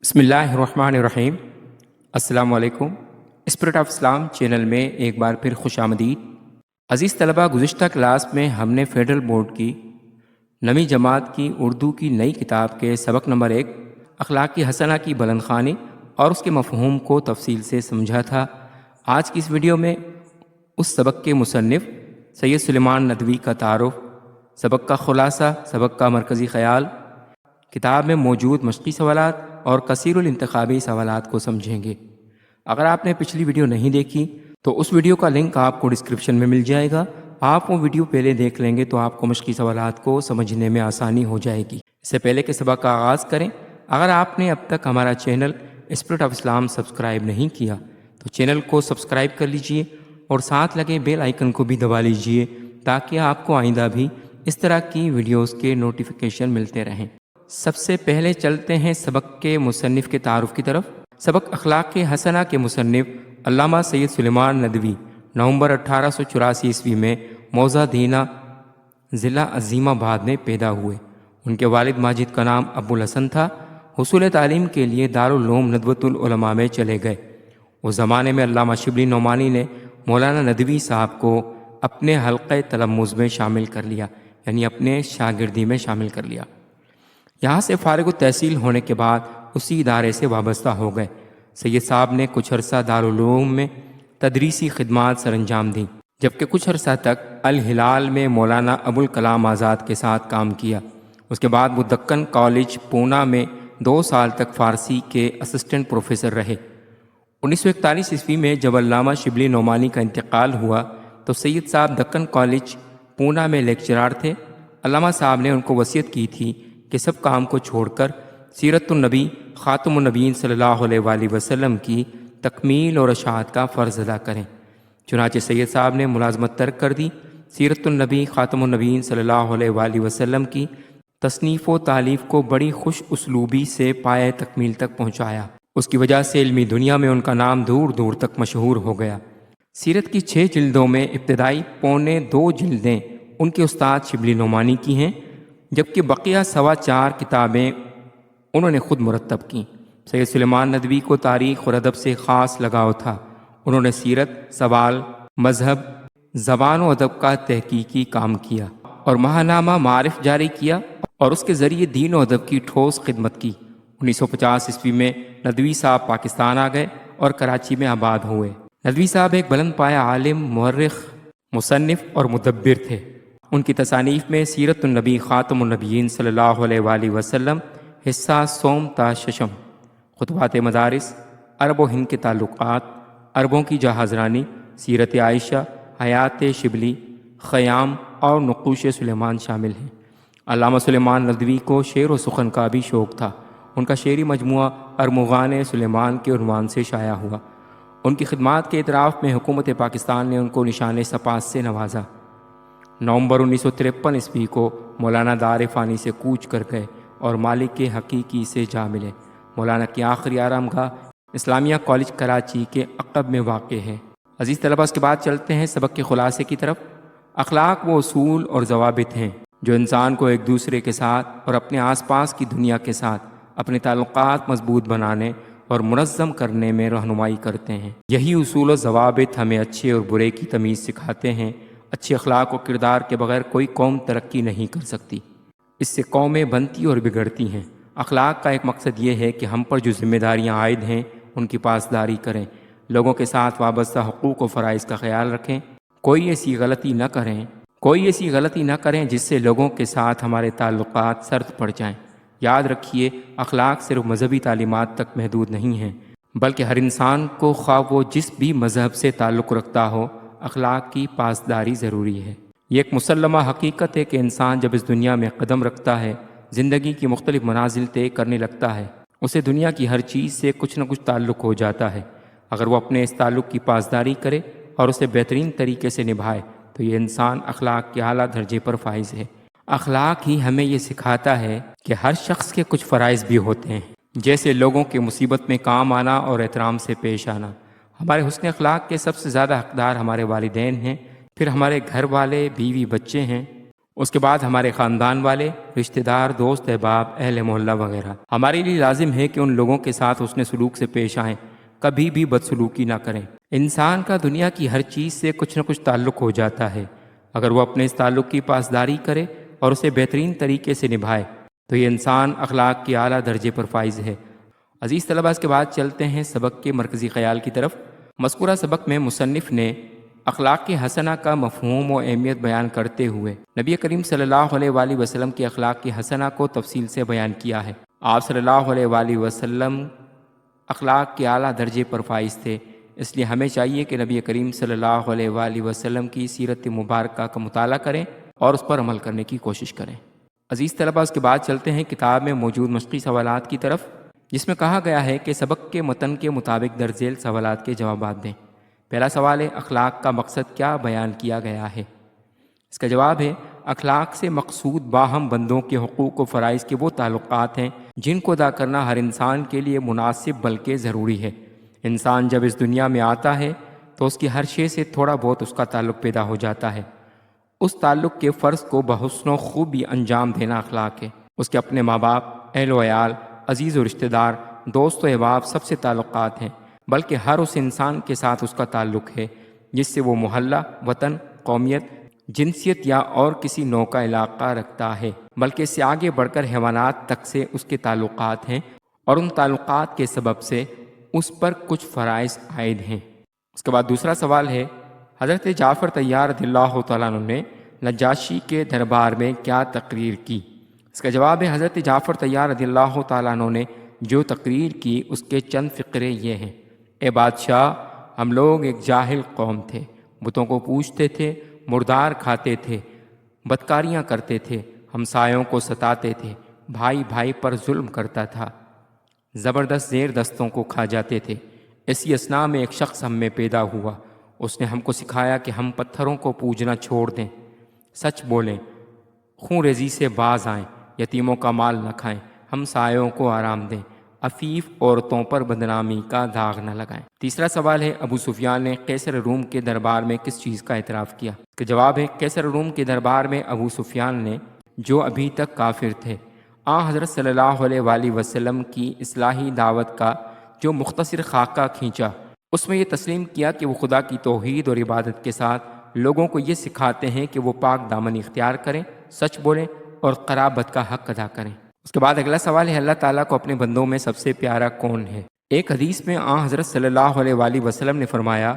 بسم اللہ الرحمن الرحیم۔ السلام علیکم۔ اسپرٹ آف اسلام چینل میں ایک بار پھر خوش آمدید۔ عزیز طلبہ، گزشتہ کلاس میں ہم نے فیڈرل بورڈ کی 9ویں جماعت کی اردو کی نئی کتاب کے سبق نمبر 1 اخلاق حسنہ کی بلند خوانی اور اس کے مفہوم کو تفصیل سے سمجھا تھا۔ آج کی اس ویڈیو میں اس سبق کے مصنف سید سلیمان ندوی کا تعارف، سبق کا خلاصہ، سبق کا مرکزی خیال، کتاب میں موجود مشقی سوالات اور کثیر الانتخابی سوالات کو سمجھیں گے۔ اگر آپ نے پچھلی ویڈیو نہیں دیکھی تو اس ویڈیو کا لنک آپ کو ڈسکرپشن میں مل جائے گا۔ آپ وہ ویڈیو پہلے دیکھ لیں گے تو آپ کو مشقی سوالات کو سمجھنے میں آسانی ہو جائے گی۔ اس سے پہلے کہ سبق کا آغاز کریں، اگر آپ نے اب تک ہمارا channel spirit of Islam subscribe نہیں کیا تو چینل کو سبسکرائب کر لیجئے اور ساتھ لگے بیل آئیکن کو بھی دبا لیجئے تاکہ آپ کو آئندہ بھی اس طرح کی ویڈیوز کے نوٹیفیکیشن ملتے رہیں۔ سب سے پہلے چلتے ہیں سبق کے مصنف کے تعارف کی طرف۔ سبق اخلاق حسنہ کے مصنف علامہ سید سلیمان ندوی نومبر 1884 عیسوی میں موضع دینہ ضلع عظیم آباد میں پیدا ہوئے۔ ان کے والد ماجد کا نام ابو الحسن تھا۔ حصول تعلیم کے لیے دارالعلوم ندوۃ العلماء میں چلے گئے۔ اس زمانے میں علامہ شبلی نعمانی نے مولانا ندوی صاحب کو اپنے حلقہ تلمذ میں شامل کر لیا، یعنی اپنے شاگردی میں شامل کر لیا۔ یہاں سے فارغ التحصیل ہونے کے بعد اسی ادارے سے وابستہ ہو گئے۔ سید صاحب نے کچھ عرصہ دارالعلوم میں تدریسی خدمات سر انجام دیں، جبکہ کچھ عرصہ تک الہلال میں مولانا ابوالکلام آزاد کے ساتھ کام کیا۔ اس کے بعد وہ دکن کالج پونا میں 2 سال تک فارسی کے اسسٹنٹ پروفیسر رہے۔ 1941 عیسوی میں جب علامہ شبلی نعمانی کا انتقال ہوا تو سید صاحب دکن کالج پونا میں لیکچرار تھے۔ علامہ صاحب نے ان کو وصیت کی تھی کہ سب کام کو چھوڑ کر سیرت النبی خاتم النبیین صلی اللہ علیہ وآلہ وسلم کی تکمیل اور اشاعت کا فرض ادا کریں۔ چنانچہ سید صاحب نے ملازمت ترک کر دی۔ سیرت النبی خاتم النبیین صلی اللہ علیہ وآلہ وسلم کی تصنیف و تالیف کو بڑی خوش اسلوبی سے پایہ تکمیل تک پہنچایا۔ اس کی وجہ سے علمی دنیا میں ان کا نام دور دور تک مشہور ہو گیا۔ سیرت کی 6 جلدوں میں ابتدائی 2.25 جلدیں ان کے استاد شبلی نعمانی کی ہیں، جبکہ بقیہ 4.25 کتابیں انہوں نے خود مرتب کیں۔ سید سلیمان ندوی کو تاریخ اور ادب سے خاص لگاؤ تھا۔ انہوں نے سیرت، سوال، مذہب، زبان و ادب کا تحقیقی کام کیا اور ماہنامہ معارف جاری کیا اور اس کے ذریعے دین و ادب کی ٹھوس خدمت کی۔ 1950 عیسوی میں ندوی صاحب پاکستان آ گئے اور کراچی میں آباد ہوئے۔ ندوی صاحب ایک بلند پایہ عالم، مورخ، مصنف اور مدبر تھے۔ ان کی تصانیف میں سیرت النبی خاتم النبیین صلی اللہ علیہ وآلہ وسلم، حصہ سوم تا ششم، خطبات مدارس، عرب و ہند کے تعلقات، عربوں کی جہاز رانی، سیرت عائشہ، حیات شبلی، خیام اور نقوش سلیمان شامل ہیں۔ علامہ سلیمان ندوی کو شعر و سخن کا بھی شوق تھا۔ ان کا شعری مجموعہ ارمغان سلیمان کے عنوان سے شائع ہوا۔ ان کی خدمات کے اعتراف میں حکومت پاکستان نے ان کو نشان سپاس سے نوازا۔ نومبر 1953 عیسوی کو مولانا دار فانی سے کوچ کر گئے اور مالک حقیقی سے جا ملے۔ مولانا کی آخری آرام گاہ اسلامیہ کالج کراچی کے عقب میں واقع ہے۔ عزیز طلبہ، اس کے بعد چلتے ہیں سبق کے خلاصے کی طرف۔ اخلاق وہ اصول اور ضوابط ہیں جو انسان کو ایک دوسرے کے ساتھ اور اپنے آس پاس کی دنیا کے ساتھ اپنے تعلقات مضبوط بنانے اور منظم کرنے میں رہنمائی کرتے ہیں۔ یہی اصول و ضوابط ہمیں اچھے اور برے کی تمیز سکھاتے ہیں۔ اچھے اخلاق و کردار کے بغیر کوئی قوم ترقی نہیں کر سکتی۔ اس سے قومیں بنتی اور بگڑتی ہیں۔ اخلاق کا ایک مقصد یہ ہے کہ ہم پر جو ذمہ داریاں عائد ہیں ان کی پاسداری کریں، لوگوں کے ساتھ وابستہ حقوق و فرائض کا خیال رکھیں، کوئی ایسی غلطی نہ کریں جس سے لوگوں کے ساتھ ہمارے تعلقات سرد پڑ جائیں۔ یاد رکھیے، اخلاق صرف مذہبی تعلیمات تک محدود نہیں ہیں، بلکہ ہر انسان کو خواہ وہ جس بھی مذہب سے تعلق رکھتا ہو، اخلاق کی پاسداری ضروری ہے۔ یہ ایک مسلمہ حقیقت ہے کہ انسان جب اس دنیا میں قدم رکھتا ہے، زندگی کی مختلف منازل طے کرنے لگتا ہے، اسے دنیا کی ہر چیز سے کچھ نہ کچھ تعلق ہو جاتا ہے۔ اگر وہ اپنے اس تعلق کی پاسداری کرے اور اسے بہترین طریقے سے نبھائے تو یہ انسان اخلاق کے اعلیٰ درجے پر فائز ہے۔ اخلاق ہی ہمیں یہ سکھاتا ہے کہ ہر شخص کے کچھ فرائض بھی ہوتے ہیں، جیسے لوگوں کے مصیبت میں کام آنا اور احترام سے پیش آنا۔ ہمارے حسن اخلاق کے سب سے زیادہ حقدار ہمارے والدین ہیں، پھر ہمارے گھر والے، بیوی، بچے ہیں۔ اس کے بعد ہمارے خاندان والے، رشتہ دار، دوست احباب، اہل محلہ وغیرہ۔ ہمارے لیے لازم ہے کہ ان لوگوں کے ساتھ حسن سلوک سے پیش آئیں، کبھی بھی بدسلوکی نہ کریں۔ انسان کا دنیا کی ہر چیز سے کچھ نہ کچھ تعلق ہو جاتا ہے۔ اگر وہ اپنے اس تعلق کی پاسداری کرے اور اسے بہترین طریقے سے نبھائے تو یہ انسان اخلاق کے اعلیٰ درجے پر فائز ہے۔ عزیز طلباء، اس کے بعد چلتے ہیں سبق کے مرکزی خیال کی طرف۔ مذکورہ سبق میں مصنف نے اخلاق حسنہ کا مفہوم و اہمیت بیان کرتے ہوئے نبی کریم صلی اللہ علیہ وآلہ وسلم کے اخلاق حسنہ کو تفصیل سے بیان کیا ہے۔ آپ صلی اللہ علیہ وآلہ وسلم اخلاق کے اعلیٰ درجے پر فائز تھے، اس لیے ہمیں چاہیے کہ نبی کریم صلی اللہ علیہ وآلہ وسلم کی سیرت مبارکہ کا مطالعہ کریں اور اس پر عمل کرنے کی کوشش کریں۔ عزیز طلباء، اس کے بعد چلتے ہیں کتاب میں موجود مشقی سوالات کی طرف، جس میں کہا گیا ہے کہ سبق کے متن کے مطابق درج ذیل سوالات کے جوابات دیں۔ پہلا سوال ہے، اخلاق کا مقصد کیا بیان کیا گیا ہے؟ اس کا جواب ہے، اخلاق سے مقصود باہم بندوں کے حقوق و فرائض کے وہ تعلقات ہیں جن کو ادا کرنا ہر انسان کے لیے مناسب بلکہ ضروری ہے۔ انسان جب اس دنیا میں آتا ہے تو اس کی ہر شے سے تھوڑا بہت اس کا تعلق پیدا ہو جاتا ہے۔ اس تعلق کے فرض کو بحسن و خوبی انجام دینا اخلاق ہے۔ اس کے اپنے ماں باپ، اہل و عیال، عزیز و رشتہ دار، دوست و احباب سب سے تعلقات ہیں، بلکہ ہر اس انسان کے ساتھ اس کا تعلق ہے جس سے وہ محلہ، وطن، قومیت، جنسیت یا اور کسی نوع کا علاقہ رکھتا ہے، بلکہ اس سے آگے بڑھ کر حیوانات تک سے اس کے تعلقات ہیں اور ان تعلقات کے سبب سے اس پر کچھ فرائض عائد ہیں۔ اس کے بعد دوسرا سوال ہے، حضرت جعفر طیار رضی اللہ تعالیٰ عنہ نے نجاشی کے دربار میں کیا تقریر کی؟ اس کا جواب ہے، حضرت جعفر طیار رضی اللہ تعالیٰ عنہ نے جو تقریر کی اس کے چند فقرے یہ ہیں۔ اے بادشاہ، ہم لوگ ایک جاہل قوم تھے، بتوں کو پوجتے تھے، مردار کھاتے تھے، بدکاریاں کرتے تھے، ہمسایوں کو ستاتے تھے، بھائی بھائی پر ظلم کرتا تھا، زبردست زیر دستوں کو کھا جاتے تھے۔ اسی اثناء میں ایک شخص ہم میں پیدا ہوا، اس نے ہم کو سکھایا کہ ہم پتھروں کو پوجنا چھوڑ دیں، سچ بولیں، خون ریزی سے باز آئیں، یتیموں کا مال نہ کھائیں، ہمسایوں کو آرام دیں، عفیف عورتوں پر بدنامی کا داغ نہ لگائیں۔ تیسرا سوال ہے، ابو سفیان نے قیصر روم کے دربار میں کس چیز کا اعتراف کیا؟ اس کا جواب ہے، قیصر روم کے دربار میں ابو سفیان نے جو ابھی تک کافر تھے حضرت صلی اللہ علیہ وآلہ وسلم کی اصلاحی دعوت کا جو مختصر خاکہ کھینچا، اس میں یہ تسلیم کیا کہ وہ خدا کی توحید اور عبادت کے ساتھ لوگوں کو یہ سکھاتے ہیں کہ وہ پاک دامنی اختیار کریں، سچ بولیں اور قرابت کا حق ادا کریں۔ اس کے بعد اگلا سوال ہے، اللہ تعالیٰ کو اپنے بندوں میں سب سے پیارا کون ہے؟ ایک حدیث میں حضرت صلی اللہ علیہ وآلہ وسلم نے فرمایا،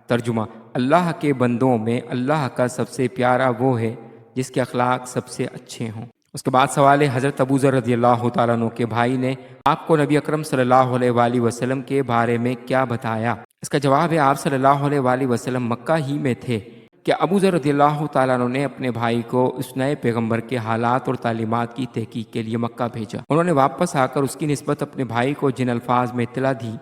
ترجمہ، اللہ کے بندوں میں اللہ کا سب سے پیارا وہ ہے جس کے اخلاق سب سے اچھے ہوں۔ اس کے بعد سوال ہے، حضرت ابو ذر رضی اللہ تعالیٰ عنہ کے بھائی نے آپ کو نبی اکرم صلی اللہ علیہ وآلہ وسلم کے بارے میں کیا بتایا؟ اس کا جواب ہے، آپ صلی اللہ علیہ وآلہ وسلم مکہ ہی میں تھے کہ ابو ذر رضی اللہ تعالیٰ عنہ نے اپنے بھائی کو اس نئے پیغمبر کے حالات اور تعلیمات کی تحقیق کے لیے مکہ بھیجا۔ انہوں نے واپس آ کر اس کی نسبت اپنے بھائی کو جن الفاظ میں اطلاع دی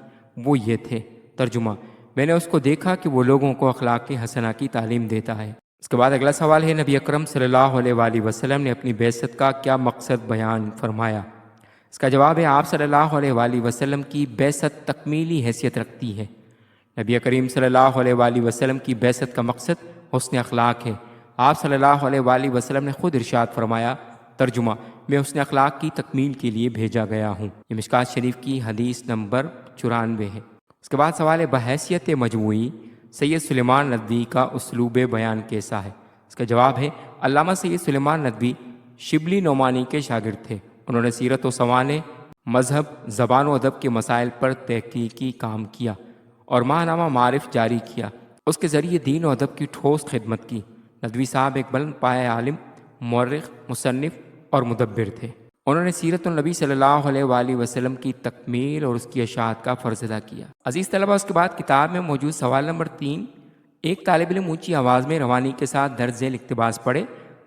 وہ یہ تھے، ترجمہ، میں نے اس کو دیکھا کہ وہ لوگوں کو اخلاق حسنہ کی تعلیم دیتا ہے۔ اس کے بعد اگلا سوال ہے، نبی اکرم صلی اللہ علیہ وآلہ وسلم نے اپنی بعثت کا کیا مقصد بیان فرمایا؟ اس کا جواب ہے، آپ صلی اللہ علیہ وآلہ وسلم کی بعثت تکمیلی حیثیت رکھتی ہے۔ نبی کریم صلی اللہ علیہ وآلہ وسلم کی بعثت کا مقصد حسن اخلاق ہے۔ آپ صلی اللہ علیہ وآلہ وسلم نے خود ارشاد فرمایا، ترجمہ، میں حسن اخلاق کی تکمیل کے لیے بھیجا گیا ہوں۔ یہ مشکات شریف کی حدیث نمبر 94 ہے۔ اس کے بعد سوال ہے، بحیثیت مجموعی سید سلیمان ندوی کا اسلوب بیان کیسا ہے؟ اس کا جواب ہے، علامہ سید سلیمان ندوی شبلی نعمانی کے شاگرد تھے۔ انہوں نے سیرت و سوانح، مذہب، زبان و ادب کے مسائل پر تحقیقی کام کیا اور ماہنامہ معارف جاری کیا۔ اس کے ذریعے دین و ادب کی ٹھوس خدمت کی۔ ندوی صاحب ایک بلند پایہ عالم، مورخ، مصنف اور مدبر تھے۔ انہوں نے سیرت النبی صلی اللہ علیہ وآلہ وسلم کی تکمیل اور اس کی اشاعت کا فرض ادا کیا۔ عزیز طلبہ، اس کے بعد کتاب میں موجود سوال نمبر 3، ایک طالب علم اونچی آواز میں روانی کے ساتھ درج ذیل اقتباس پڑھے،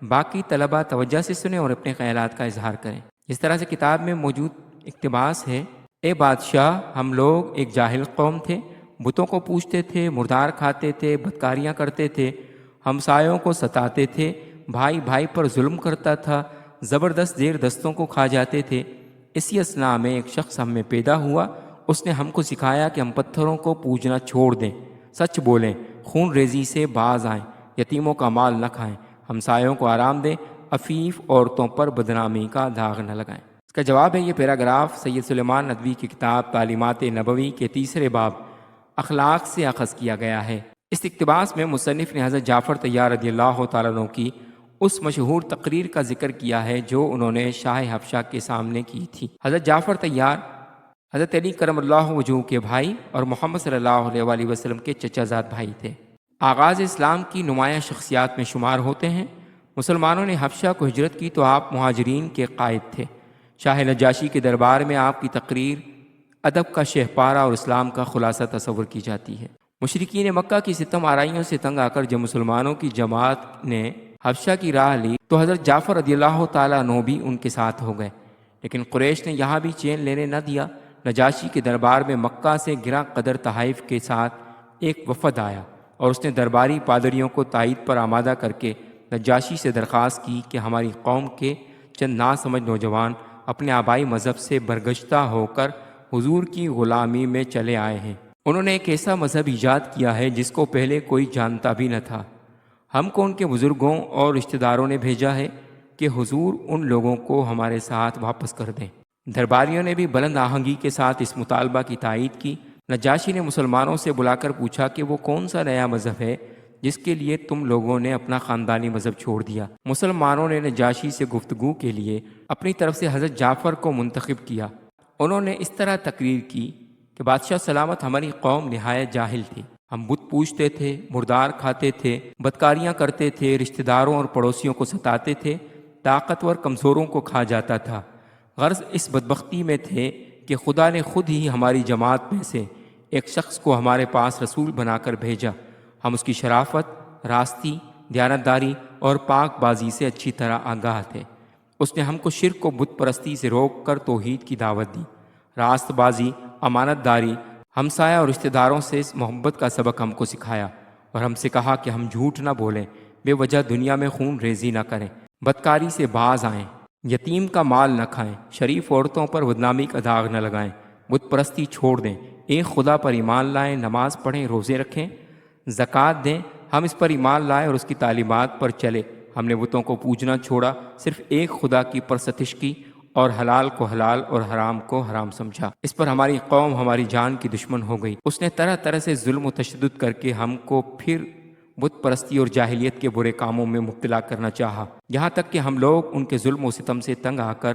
باقی طلبہ توجہ سے سنیں اور اپنے خیالات کا اظہار کریں۔ اس طرح سے کتاب میں موجود اقتباس ہے، اے بادشاہ، ہم لوگ ایک جاہل قوم تھے، بتوں کو پوجتے تھے، مردار کھاتے تھے، بدکاریاں کرتے تھے، ہمسایوں کو ستاتے تھے، بھائی بھائی پر ظلم کرتا تھا، زبردست زیر دستوں کو کھا جاتے تھے۔ اسی اثناء میں ایک شخص ہم میں پیدا ہوا، اس نے ہم کو سکھایا کہ ہم پتھروں کو پوجنا چھوڑ دیں، سچ بولیں، خون ریزی سے باز آئیں، یتیموں کا مال نہ کھائیں، ہمسایوں کو آرام دیں، عفیف عورتوں پر بدنامی کا داغ نہ لگائیں۔ اس کا جواب ہے یہ پیراگراف سید سلیمان ندوی کی کتاب تعلیمات نبوی کے تیسرے باب اخلاق سے اخذ کیا گیا ہے۔ اس اقتباس میں مصنف نے حضرت جعفر طیار رضی اللہ تعالیٰ عنہ کی اس مشہور تقریر کا ذکر کیا ہے جو انہوں نے شاہ حبشہ کے سامنے کی تھی۔ حضرت جعفر طیار حضرت علی کرم اللہ وجہہ کے بھائی اور محمد صلی اللہ علیہ وآلہ وسلم کے چچا زاد بھائی تھے۔ آغاز اسلام کی نمایاں شخصیات میں شمار ہوتے ہیں۔ مسلمانوں نے حبشہ کو ہجرت کی تو آپ مہاجرین کے قائد تھے۔ شاہ نجاشی کے دربار میں آپ کی تقریر ادب کا شہپارہ اور اسلام کا خلاصہ تصور کی جاتی ہے۔ مشرکین مکہ کی ستم آرائیوں سے تنگ آ کر جب مسلمانوں کی جماعت نے حبشہ کی راہ لی تو حضرت جعفر رضی اللہ تعالیٰ عنہ بھی ان کے ساتھ ہو گئے، لیکن قریش نے یہاں بھی چین لینے نہ دیا۔ نجاشی کے دربار میں مکہ سے گراں قدر تحائف کے ساتھ ایک وفد آیا اور اس نے درباری پادریوں کو تائید پر آمادہ کر کے نجاشی سے درخواست کی کہ ہماری قوم کے چند ناسمجھ نوجوان اپنے آبائی مذہب سے برگشتہ ہو کر حضور کی غلامی میں چلے آئے ہیں۔ انہوں نے ایک ایسا مذہب ایجاد کیا ہے جس کو پہلے کوئی جانتا بھی نہ تھا۔ ہم کو ان کے بزرگوں اور رشتہ داروں نے بھیجا ہے کہ حضور ان لوگوں کو ہمارے ساتھ واپس کر دیں۔ درباریوں نے بھی بلند آہنگی کے ساتھ اس مطالبہ کی تائید کی۔ نجاشی نے مسلمانوں سے بلا کر پوچھا کہ وہ کون سا نیا مذہب ہے جس کے لیے تم لوگوں نے اپنا خاندانی مذہب چھوڑ دیا۔ مسلمانوں نے نجاشی سے گفتگو کے لیے اپنی طرف سے حضرت جعفر کو منتخب کیا۔ انہوں نے اس طرح تقریر کی کہ بادشاہ سلامت، ہماری قوم نہایت جاہل تھی۔ ہم بت پوجتے تھے، مردار کھاتے تھے، بدکاریاں کرتے تھے، رشتہ داروں اور پڑوسیوں کو ستاتے تھے، طاقتور کمزوروں کو کھا جاتا تھا۔ غرض اس بدبختی میں تھے کہ خدا نے خود ہی ہماری جماعت میں سے ایک شخص کو ہمارے پاس رسول بنا کر بھیجا۔ ہم اس کی شرافت، راستی، دیانتداری اور پاک بازی سے اچھی طرح آگاہ تھے۔ اس نے ہم کو شرک و بت پرستی سے روک کر توحید کی دعوت دی۔ راست بازی، امانت داری، ہمسایہ اور رشتہ داروں سے محبت کا سبق ہم کو سکھایا اور ہم سے کہا کہ ہم جھوٹ نہ بولیں، بے وجہ دنیا میں خون ریزی نہ کریں، بدکاری سے باز آئیں، یتیم کا مال نہ کھائیں، شریف عورتوں پر بدنامی کا داغ نہ لگائیں، بت پرستی چھوڑ دیں، ایک خدا پر ایمان لائیں، نماز پڑھیں، روزے رکھیں، زکوٰۃ دیں۔ ہم اس پر ایمان لائے اور اس کی تعلیمات پر چلے۔ ہم نے بتوں کو پوجنا چھوڑا، صرف ایک خدا کی پرستش کی اور حلال کو حلال اور حرام کو حرام سمجھا۔ اس پر ہماری قوم ہماری جان کی دشمن ہو گئی۔ اس نے طرح طرح سے ظلم و تشدد کر کے ہم کو پھر بت پرستی اور جاہلیت کے برے کاموں میں مبتلا کرنا چاہا، یہاں تک کہ ہم لوگ ان کے ظلم و ستم سے تنگ آ کر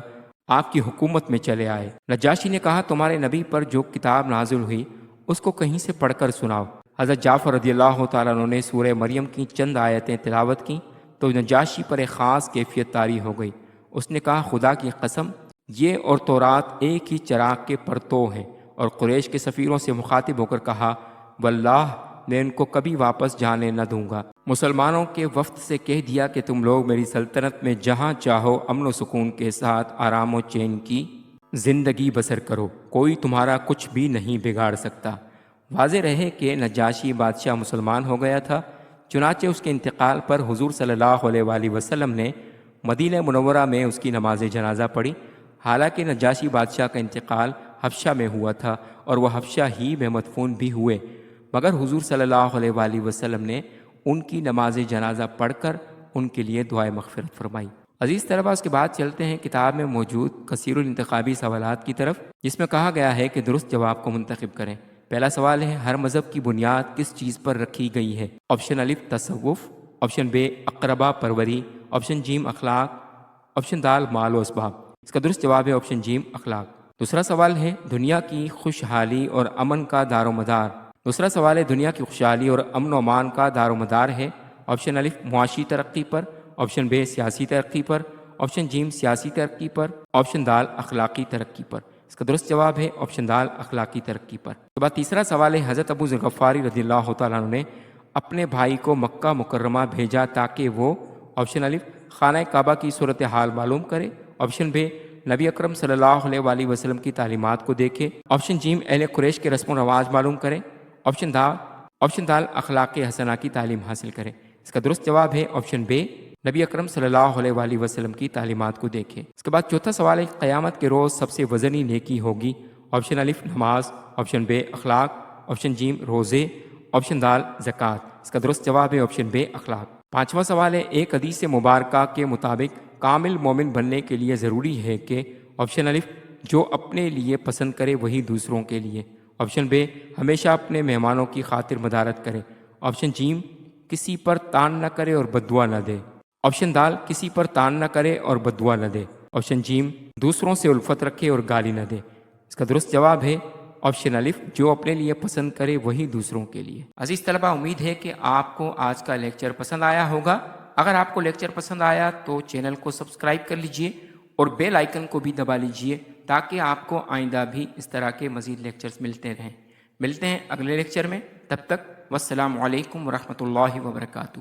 آپ کی حکومت میں چلے آئے۔ نجاشی نے کہا تمہارے نبی پر جو کتاب نازل ہوئی اس کو کہیں سے پڑھ کر سناؤ۔ حضرت جعفر رضی اللہ تعالیٰ عنہ نے سورہ مریم کی چند آیتیں تلاوت کیں تو نجاشی پر ایک خاص کیفیت طاری ہو گئی۔ اس نے کہا خدا کی قسم، یہ اور تورات ایک ہی چراغ کے پرتو ہیں، اور قریش کے سفیروں سے مخاطب ہو کر کہا واللہ میں ان کو کبھی واپس جانے نہ دوں گا۔ مسلمانوں کے وفد سے کہہ دیا کہ تم لوگ میری سلطنت میں جہاں چاہو امن و سکون کے ساتھ آرام و چین کی زندگی بسر کرو، کوئی تمہارا کچھ بھی نہیں بگاڑ سکتا۔ واضح رہے کہ نجاشی بادشاہ مسلمان ہو گیا تھا، چنانچہ اس کے انتقال پر حضور صلی اللہ علیہ وآلہ وسلم نے مدینہ منورہ میں اس کی نماز جنازہ پڑھی۔ حالانکہ نجاشی بادشاہ کا انتقال حبشہ میں ہوا تھا اور وہ حبشہ ہی میں مدفون بھی ہوئے، مگر حضور صلی اللہ علیہ وآلہ وسلم نے ان کی نماز جنازہ پڑھ کر ان کے لیے دعائے مغفرت فرمائی۔ عزیز طلباء، اس کے بعد چلتے ہیں کتاب میں موجود کثیر الانتخابی سوالات کی طرف، جس میں کہا گیا ہے کہ درست جواب کو منتخب کریں۔ پہلا سوال ہے ہر مذہب کی بنیاد کس چیز پر رکھی گئی ہے؟ آپشن الف تصوف، آپشن بے اقربا پروری، آپشن جیم اخلاق، آپشن دال مال و اسباب۔ اس کا درست جواب ہے آپشن جیم اخلاق۔ دوسرا سوال ہے دنیا کی خوشحالی اور امن کا دار و مدار۔ دوسرا سوال ہے دنیا کی خوشحالی اور امن و امان کا دار و مدار ہے آپشن الف معاشی ترقی پر، آپشن بے سیاسی ترقی پر، آپشن جیم سیاسی ترقی پر، آپشن دال اخلاقی ترقی پر۔ اس کا درست جواب ہے آپشن دال اخلاقی ترقی پر۔ اس کے بعد تیسرا سوال ہے حضرت ابو ذر غفاری رضی اللہ تعالیٰ عنہ نے اپنے بھائی کو مکہ مکرمہ بھیجا تاکہ وہ آپشن الف خانہ کعبہ کی صورتحال معلوم کرے، آپشن بے نبی اکرم صلی اللہ علیہ وآلہ وسلم کی تعلیمات کو دیکھے، آپشن جیم اہل قریش کے رسم و رواج معلوم کرے، آپشن دال اخلاق حسنہ کی تعلیم حاصل کرے۔ اس کا درست جواب ہے آپشن بے نبی اکرم صلی اللہ علیہ وآلہ وسلم کی تعلیمات کو دیکھے۔ اس کے بعد چوتھا سوال ہے قیامت کے روز سب سے وزنی نیکی ہوگی؟ آپشن الف نماز، آپشن بے اخلاق، آپشن جیم روزے، آپشن دال زکوٰۃ۔ اس کا درست جواب ہے آپشن بے اخلاق۔ پانچواں سوال ہے، ایک حدیث مبارکہ کے مطابق کامل مومن بننے کے لیے ضروری ہے کہ آپشن الف جو اپنے لیے پسند کرے وہی دوسروں کے لیے، آپشن بے ہمیشہ اپنے مہمانوں کی خاطر مدارت کرے، آپشن جیم کسی پر تان نہ کرے اور بددعا نہ دے، آپشن دال کسی پر تان نہ کرے اور بددعا نہ دے، آپشن جیم دوسروں سے الفت رکھے اور گالی نہ دے۔ اس کا درست جواب ہے آپشن الف جو اپنے لیے پسند کرے وہی دوسروں کے لیے۔ عزیز طلبہ، امید ہے کہ آپ کو آج کا لیکچر پسند آیا ہوگا۔ اگر آپ کو لیکچر پسند آیا تو چینل کو سبسکرائب کر لیجئے اور بیل آئیکن کو بھی دبا لیجئے تاکہ آپ کو آئندہ بھی اس طرح کے مزید لیکچرز ملتے رہیں۔ ملتے ہیں اگلے لیکچر میں، تب تک والسلام علیکم ورحمۃ اللہ وبرکاتہ۔